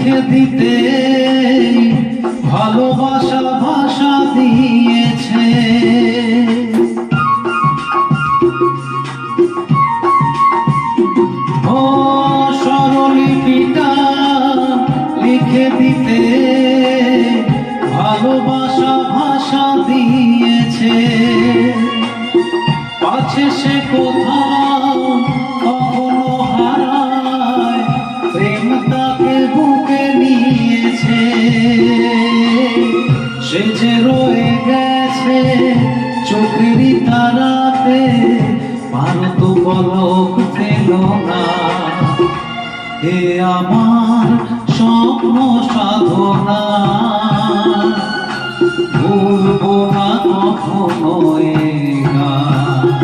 লিখে দিতে ভালোবাসা ভাষা দিয়েছে। ও স্বরলিপিটা লিখে দিতে ভালোবাসা ভাষা দিয়েছে। পাছে সে কোথাও কখনো হারায়, প্রেম তাকে বুকে নিয়েছে। সে যে রয়ে গেছে চোখেরই তারাতে, ভারত পলক ফেল না। এ আমার স্বপ্ন সাধনা, ভুলব না কখনো।